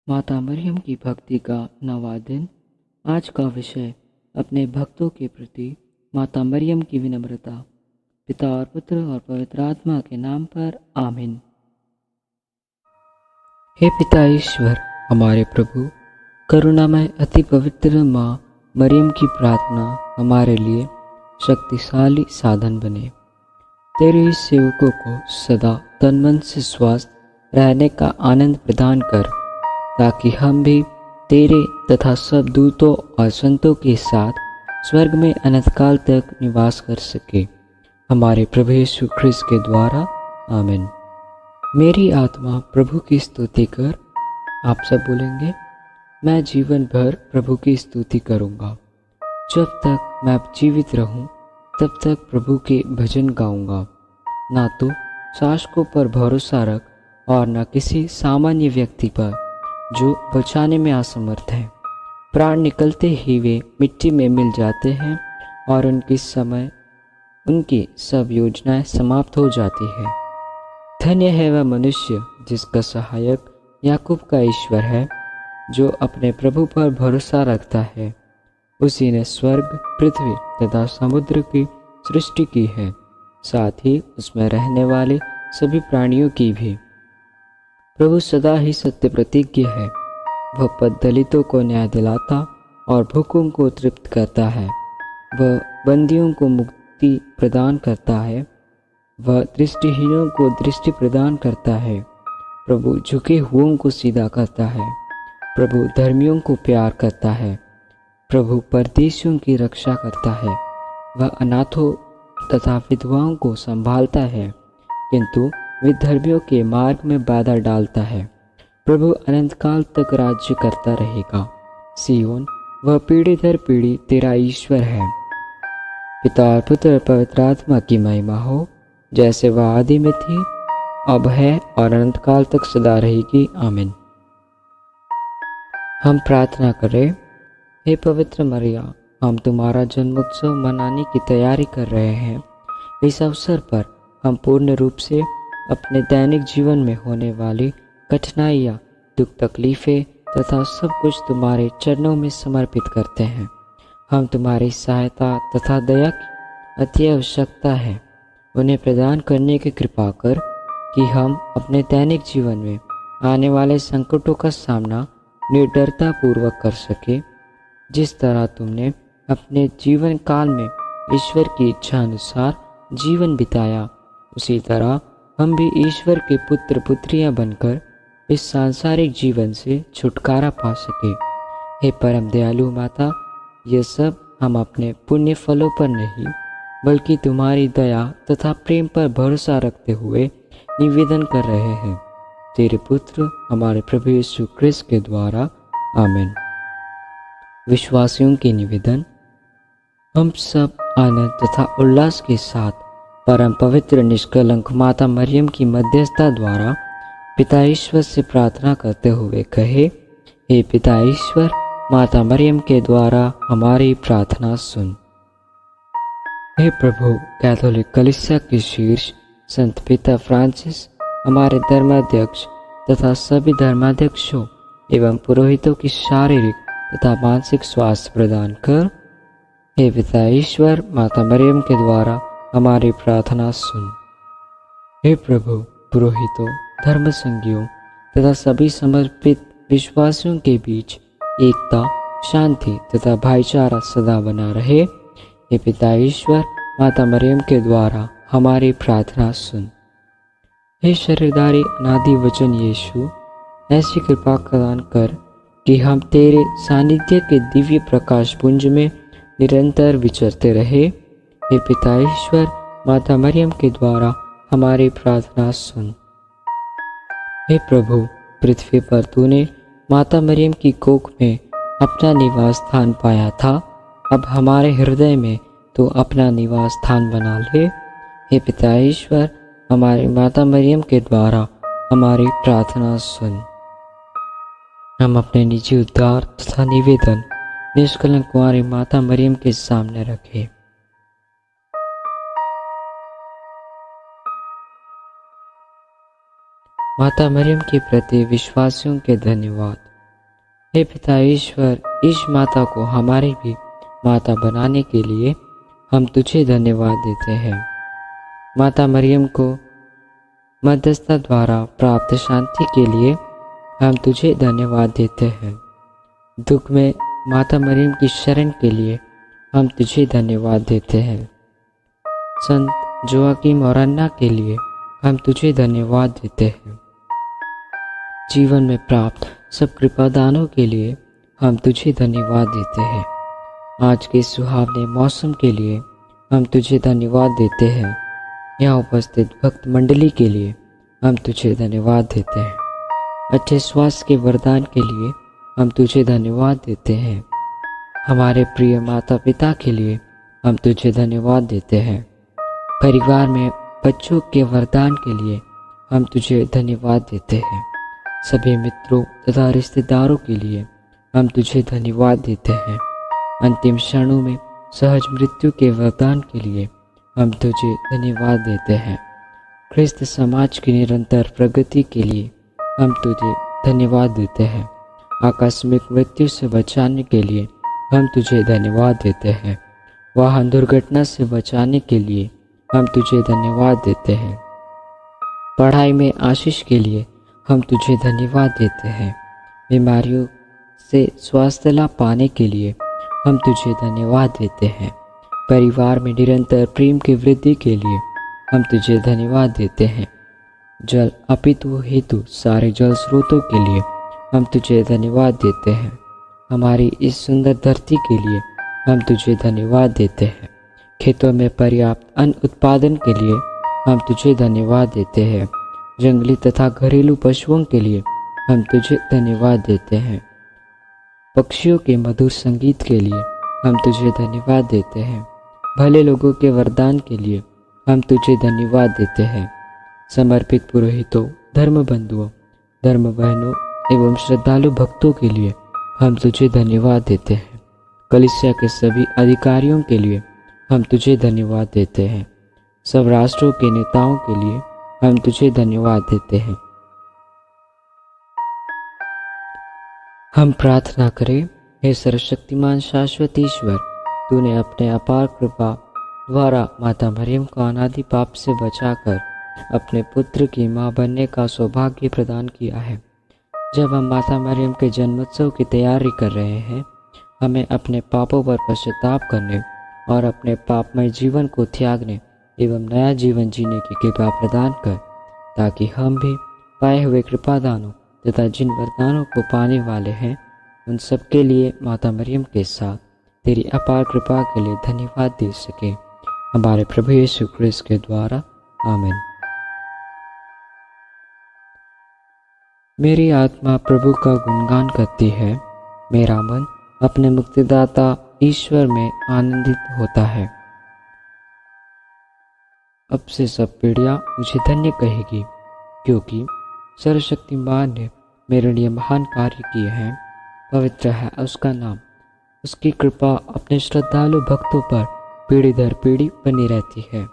माता मरियम की भक्ति का 9वां दिन। आज का विषय अपने भक्तों के प्रति माता मरियम की विनम्रता। पिता और पुत्र और पवित्र आत्मा के नाम पर आमीन। हे पिता ईश्वर, हमारे प्रभु, करुणामय अति पवित्र माँ मरियम की प्रार्थना हमारे लिए शक्तिशाली साधन बने। तेरे इस सेवकों को सदा तन मन से स्वस्थ रहने का आनंद प्रदान कर, ताकि हम भी तेरे तथा सब दूतों और संतों के साथ स्वर्ग में अनंतकाल तक निवास कर सके। हमारे प्रभु यीशु ख्रिस्त के द्वारा आमीन। मेरी आत्मा प्रभु की स्तुति कर। आप सब बोलेंगे, मैं जीवन भर प्रभु की स्तुति करूंगा। जब तक मैं जीवित रहूं तब तक प्रभु के भजन गाऊंगा। ना तो शासकों पर भरोसा रख और न किसी सामान्य व्यक्ति पर जो बचाने में असमर्थ है। प्राण निकलते ही वे मिट्टी में मिल जाते हैं और उनकी सब योजनाएं समाप्त हो जाती है। धन्य है वह मनुष्य जिसका सहायक याकूब का ईश्वर है, जो अपने प्रभु पर भरोसा रखता है। उसी ने स्वर्ग, पृथ्वी तथा समुद्र की सृष्टि की है, साथ ही उसमें रहने वाले सभी प्राणियों की भी। प्रभु सदा ही सत्य प्रतिज्ञ है। वह पद दलितों को न्याय दिलाता और भूखों को तृप्त करता है। वह बंदियों को मुक्ति प्रदान करता है। वह दृष्टिहीनों को दृष्टि प्रदान करता है। प्रभु झुके हुओं को सीधा करता है। प्रभु धर्मियों को प्यार करता है। प्रभु परदेशियों की रक्षा करता है। वह अनाथों तथा विधवाओं को संभालता है, किंतु विधर्मियों के मार्ग में बाधा डालता है। प्रभु अनंतकाल तक राज्य करता रहेगा। सियोन, वह पीढ़ी दर पीढ़ी तेरा ईश्वर है। पिता और पुत्र और पवित्र आत्मा की महिमा हो, जैसे वह आदि में थी, अब है और अनंतकाल तक सदा रहेगी। आमीन। हम प्रार्थना करें। हे पवित्र मरिया, हम तुम्हारा जन्मोत्सव मनाने की तैयारी कर रहे हैं। इस अवसर पर हम पूर्ण रूप से अपने दैनिक जीवन में होने वाली कठिनाइयाँ, दुख, तकलीफ़ें तथा सब कुछ तुम्हारे चरणों में समर्पित करते हैं। हम तुम्हारी सहायता तथा दया की अति आवश्यकता है। उन्हें प्रदान करने की कृपा कर कि हम अपने दैनिक जीवन में आने वाले संकटों का सामना निर्डरता पूर्वक कर सके। जिस तरह तुमने अपने जीवन काल में ईश्वर की इच्छा अनुसार जीवन बिताया, उसी तरह हम भी ईश्वर के पुत्र पुत्रियां बनकर इस सांसारिक जीवन से छुटकारा पा सके। हे परम दयालु माता, ये सब हम अपने पुण्य फलों पर नहीं बल्कि तुम्हारी दया तथा प्रेम पर भरोसा रखते हुए निवेदन कर रहे हैं। तेरे पुत्र हमारे प्रभु यीशु ख्रिस्त के द्वारा आमीन। विश्वासियों के निवेदन। हम सब आनंद तथा उल्लास के साथ परम पवित्र निष्कलंक माता मरियम की मध्यस्थता द्वारा पिता ईश्वर से प्रार्थना करते हुए कहे, हे पिता ईश्वर, माता मरियम के द्वारा हमारी प्रार्थना सुन। हे प्रभु, कैथोलिक कलीसिया के शीर्ष संत पिता फ्रांसिस, हमारे धर्माध्यक्ष तथा सभी धर्माध्यक्षों एवं पुरोहितों की शारीरिक तथा मानसिक स्वास्थ्य प्रदान कर। हे पिता ईश्वर, माता मरियम के द्वारा हमारी प्रार्थना सुन। हे प्रभु, पुरोहितों, धर्मसंघियों तथा सभी समर्पित विश्वासियों के बीच एकता, शांति तथा भाईचारा सदा बना रहे। हे पिता ईश्वर, माता मरियम के द्वारा हमारी प्रार्थना सुन। हे शरीरधारी अनादि वचन यीशु, ऐसी कृपा प्रदान कर कि हम तेरे सानिध्य के दिव्य प्रकाश पुंज में निरंतर विचरते रहे। हे पिता ईश्वर, माता मरियम के द्वारा हमारी प्रार्थना सुन। हे प्रभु, पृथ्वी पर तूने माता मरियम की कोख में अपना निवास स्थान पाया था, अब हमारे हृदय में तो अपना निवास स्थान बना ले। हे पिता ईश्वर, हमारी माता मरियम के द्वारा हमारी प्रार्थना सुन। हम अपने निजी उद्धार तथा निवेदन निष्कलंक कुंवारी माता मरियम के सामने रखें। माता मरियम के प्रति विश्वासियों के धन्यवाद। हे पिता ईश्वर, इस माता को हमारी भी माता बनाने के लिए हम तुझे धन्यवाद देते हैं। माता मरियम को मध्यस्थता द्वारा प्राप्त शांति के लिए हम तुझे धन्यवाद देते हैं। दुख में माता मरियम की शरण के लिए हम तुझे धन्यवाद देते हैं। संत जोआकिम और अन्ना के लिए हम तुझे धन्यवाद देते हैं। जीवन में प्राप्त सब कृपादानों के लिए हम तुझे धन्यवाद देते हैं। आज के सुहावने मौसम के लिए हम तुझे धन्यवाद देते हैं। यहाँ उपस्थित भक्त मंडली के लिए हम तुझे धन्यवाद देते हैं। अच्छे स्वास्थ्य के वरदान के लिए हम तुझे धन्यवाद देते हैं। हमारे प्रिय माता पिता के लिए हम तुझे धन्यवाद देते हैं। परिवार में बच्चों के वरदान के लिए हम तुझे धन्यवाद देते हैं। सभी मित्रों तथा रिश्तेदारों के लिए हम तुझे धन्यवाद देते हैं। अंतिम क्षणों में सहज मृत्यु के वरदान के लिए हम तुझे धन्यवाद देते हैं। ख्रिस्त समाज की निरंतर प्रगति के लिए हम तुझे धन्यवाद देते हैं। आकस्मिक मृत्यु से बचाने के लिए हम तुझे धन्यवाद देते हैं। वाहन दुर्घटना से बचाने के लिए हम तुझे धन्यवाद देते हैं। पढ़ाई में आशीष के लिए हम तुझे धन्यवाद देते हैं। बीमारियों से स्वास्थ्य लाभ पाने के लिए हम तुझे धन्यवाद देते हैं। परिवार में निरंतर प्रेम की वृद्धि के लिए हम तुझे धन्यवाद देते हैं। जल अपितु हेतु सारे जल स्रोतों के लिए हम तुझे धन्यवाद देते हैं। हमारी इस सुंदर धरती के लिए हम तुझे धन्यवाद देते हैं। खेतों में पर्याप्त अन्न उत्पादन के लिए हम तुझे धन्यवाद देते हैं। जंगली तथा घरेलू पशुओं के लिए हम तुझे धन्यवाद देते हैं। पक्षियों के मधुर संगीत के लिए हम तुझे धन्यवाद देते हैं। भले लोगों के वरदान के लिए हम तुझे धन्यवाद देते हैं। समर्पित पुरोहितों, धर्म बंधुओं, धर्म बहनों एवं श्रद्धालु भक्तों के लिए हम तुझे धन्यवाद देते हैं। कलीसिया के सभी अधिकारियों के लिए हम तुझे धन्यवाद देते हैं। सब राष्ट्रों के नेताओं के लिए हम तुझे धन्यवाद देते हैं। हम प्रार्थना करें। हे सर्वशक्तिमान शाश्वत ईश्वर, तूने अपने अपार कृपा द्वारा माता मरियम को अनादि पाप से बचाकर अपने पुत्र की मां बनने का सौभाग्य प्रदान किया है। जब हम माता मरियम के जन्मोत्सव की तैयारी कर रहे हैं, हमें अपने पापों पर पश्चाताप करने और अपने पापमय जीवन को त्यागने एवं नया जीवन जीने की कृपा प्रदान कर, ताकि हम भी पाए हुए कृपादानों तथा जिन वरदानों को पाने वाले हैं उन सब के लिए माता मरियम के साथ तेरी अपार कृपा के लिए धन्यवाद दे सके। हमारे प्रभु यीशु ख्रिस्त के द्वारा, आमीन। मेरी आत्मा प्रभु का गुणगान करती है। मेरा मन अपने मुक्तिदाता ईश्वर में आनंदित होता है। अब से सब पीढ़ियाँ मुझे धन्य कहेगी, क्योंकि सर्वशक्तिमान ने मेरे लिए महान कार्य किए हैं। पवित्र है उसका नाम। उसकी कृपा अपने श्रद्धालु भक्तों पर पीढ़ी दर पीढ़ी बनी रहती है।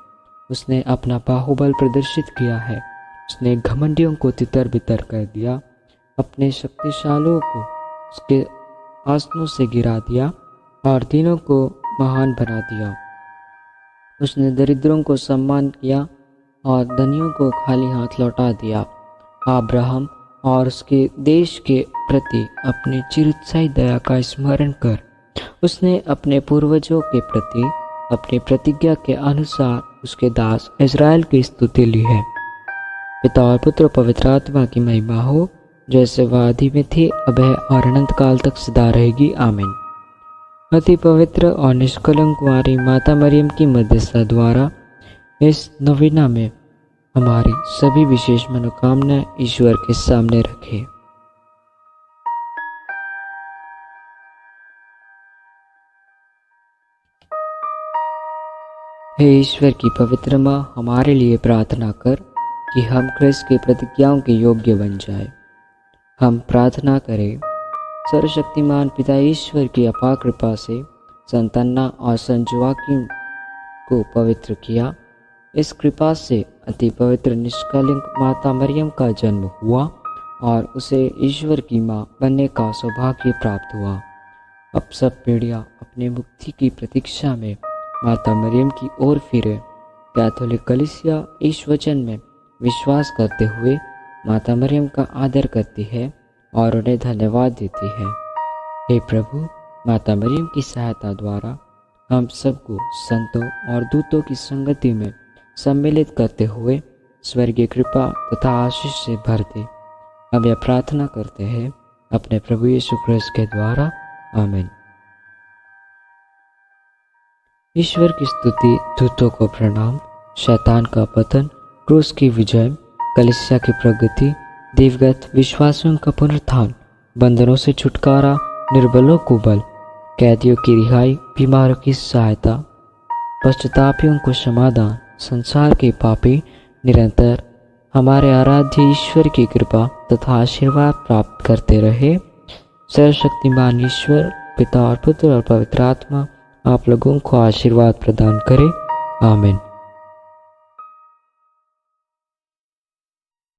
उसने अपना बाहुबल प्रदर्शित किया है। उसने घमंडियों को तितर बितर कर दिया, अपने शक्तिशालियों को उसके आसनों से गिरा दिया और दीनों को महान बना दिया। उसने दरिद्रों को सम्मान किया और धनियों को खाली हाथ लौटा दिया। अब्राहम और उसके देश के प्रति अपनी चिरस्थायी दया का स्मरण कर उसने अपने पूर्वजों के प्रति अपनी प्रतिज्ञा के अनुसार उसके दास इज़राइल की स्तुति ली है। पिता और पुत्र पवित्र आत्मा की महिमा हो, जैसे वह आदि में थी, अब है और अनंत काल तक सदा रहेगी। आमीन। अति पवित्र और निष्कलंक कुंवारी माता मरियम की मध्यस्थता द्वारा इस नवीना में हमारी सभी विशेष मनोकामनाएं ईश्वर के सामने रखें। हे ईश्वर की पवित्र माँ, हमारे लिए प्रार्थना कर कि हम ख्रिस्त की प्रतिज्ञाओं के योग्य बन जाए। हम प्रार्थना करें। सर्वशक्तिमान पिता ईश्वर की अपार कृपा से संत अन्ना और संत जोआकिम को पवित्र किया। इस कृपा से अति पवित्र निष्कलंक माता मरियम का जन्म हुआ और उसे ईश्वर की माँ बनने का सौभाग्य प्राप्त हुआ। अब सब पीढ़ियाँ अपनी मुक्ति की प्रतीक्षा में माता मरियम की ओर फिरे। कैथोलिक कलीसिया इस वचन में विश्वास करते हुए माता मरियम का आदर करती है और उन्हें धन्यवाद देती है। हे प्रभु, माता मरियम की सहायता द्वारा हम सबको संतों और दूतों की संगति में सम्मिलित करते हुए स्वर्गीय कृपा तथा आशीष से भर दे। हम यह प्रार्थना करते हैं अपने प्रभु यीशु ख्रिस्त के द्वारा, आमीन। ईश्वर की स्तुति, दूतों को प्रणाम, शैतान का पतन, क्रूस की विजय, कलीसिया की प्रगति, दिवगत विश्वासियों का पुनरुत्थान, बंधनों से छुटकारा, निर्बलों को बल, कैदियों की रिहाई, बीमारों की सहायता, पश्चातापियों को समाधान, संसार के पापी निरंतर हमारे आराध्य ईश्वर की कृपा तथा आशीर्वाद प्राप्त करते रहे। सर्वशक्तिमान ईश्वर पिता और पुत्र और पवित्र आत्मा आप लोगों को आशीर्वाद प्रदान करे, आमीन।